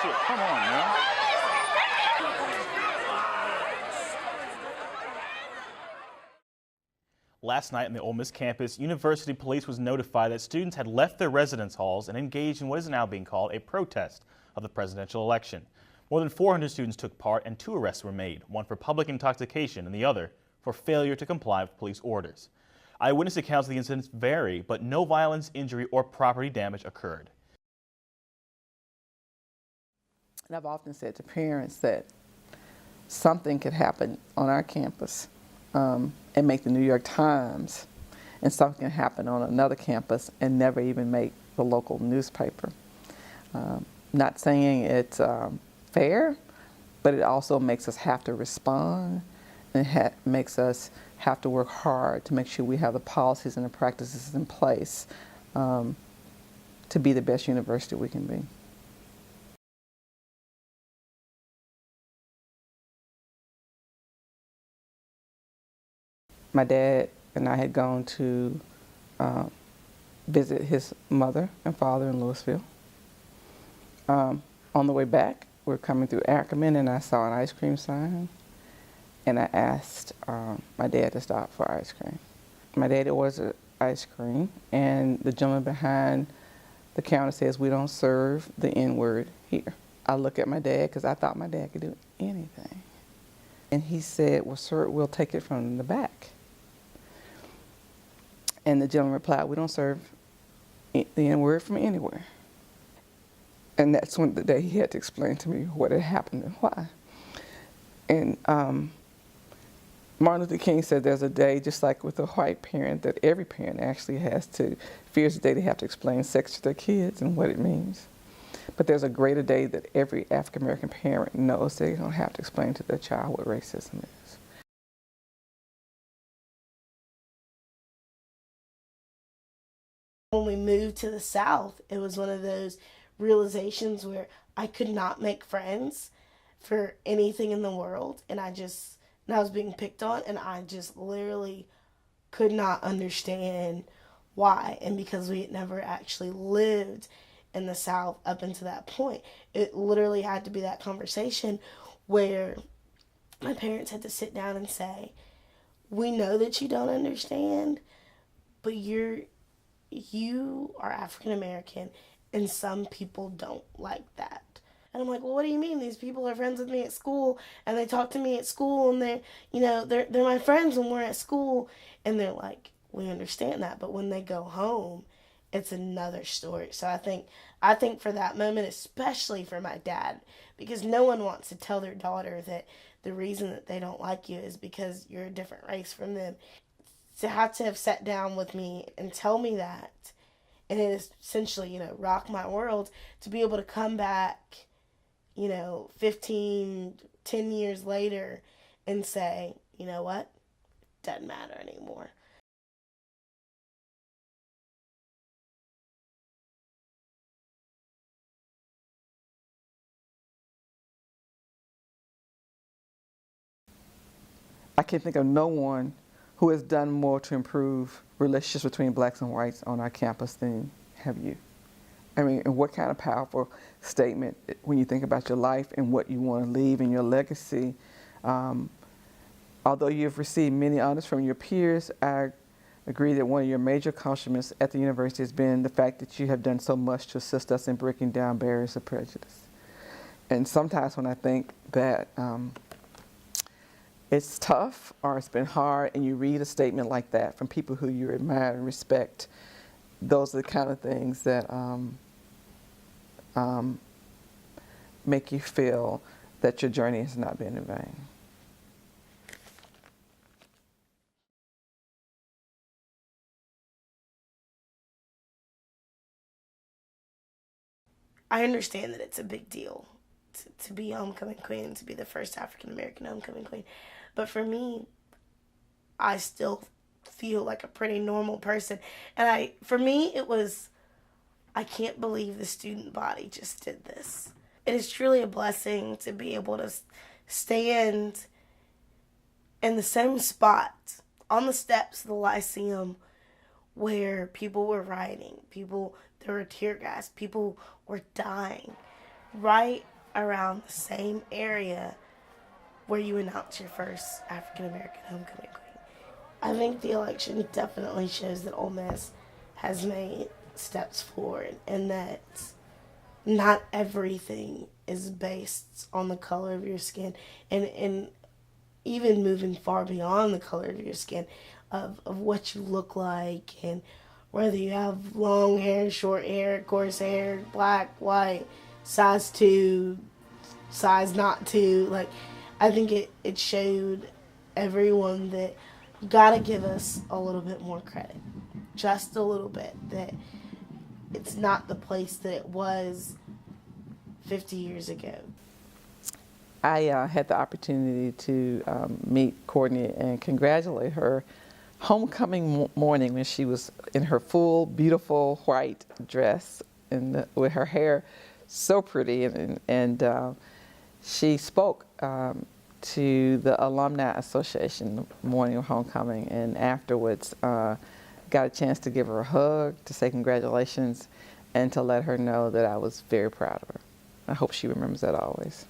shit. Come on, man. Last night on the Ole Miss campus, University Police was notified that students had left their residence halls and engaged in what is now being called a protest of the presidential election. More than 400 students took part and 2 arrests were made, one for public intoxication and the other for failure to comply with police orders. Eyewitness accounts of the incidents vary, but no violence, injury, or property damage occurred. And I've often said to parents that something could happen on our campus and make the New York Times, and something can happen on another campus and never even make the local newspaper. Not saying it's fair, but it also makes us have to respond, and makes us have to work hard to make sure we have the policies and the practices in place to be the best university we can be. My dad and I had gone to visit his mother and father in Louisville. On the way back, we're coming through Ackerman, and I saw an ice cream sign, and I asked my dad to stop for ice cream. My dad ordered ice cream, and the gentleman behind the counter says, "We don't serve the N-word here." I look at my dad because I thought my dad could do anything. And he said, "Well, sir, we'll take it from the back." And the gentleman replied, "We don't serve the N-word from anywhere." And that's when the day he had to explain to me what had happened and why. And Martin Luther King said there's a day, just like with a white parent, that every parent actually fears the day they have to explain sex to their kids and what it means. But there's a greater day that every African American parent knows they don't have to explain to their child what racism is. When we moved to the South, it was one of those realizations where I could not make friends for anything in the world, and I was being picked on, and I just literally could not understand why. And because we had never actually lived in the South up until that point, it literally had to be that conversation where my parents had to sit down and say, "We know that you don't understand, but you are African American, and some people don't like that." And I'm like, "Well, what do you mean? These people are friends with me at school, and they talk to me at school, and they're my friends when we're at school." And they're like, "We understand that, but when they go home, it's another story." So I think for that moment, especially for my dad, because no one wants to tell their daughter that the reason that they don't like you is because you're a different race from them. To have sat down with me and tell me that, and it essentially, rocked my world, to be able to come back, 10 years later and say, "You know what? Doesn't matter anymore." I can think of no one who has done more to improve relationships between blacks and whites on our campus than have you. I mean, and what kind of powerful statement when you think about your life and what you want to leave and your legacy. Although you've received many honors from your peers, I agree that one of your major accomplishments at the university has been the fact that you have done so much to assist us in breaking down barriers of prejudice. And sometimes when I think that it's tough or it's been hard, and you read a statement like that from people who you admire and respect, those are the kind of things that make you feel that your journey has not been in vain. I understand that it's a big deal to be homecoming queen, to be the first African American homecoming queen. But for me, I still feel like a pretty normal person. And for me, it was, I can't believe the student body just did this. It is truly a blessing to be able to stand in the same spot on the steps of the Lyceum where people were rioting, there were tear gas, people were dying, right around the same area where you announce your first African American homecoming queen. I think the election definitely shows that Ole Miss has made steps forward and that not everything is based on the color of your skin, and even moving far beyond the color of your skin, of what you look like, and whether you have long hair, short hair, coarse hair, black, white, size 2, size not 2. Like, I think it showed everyone that you gotta give us a little bit more credit. Just a little bit. That it's not the place that it was 50 years ago. I had the opportunity to meet Courtney and congratulate her homecoming morning when she was in her full, beautiful white dress and with her hair so pretty. And she spoke to the Alumni Association the morning of homecoming, and afterwards got a chance to give her a hug, to say congratulations, and to let her know that I was very proud of her. I hope she remembers that always.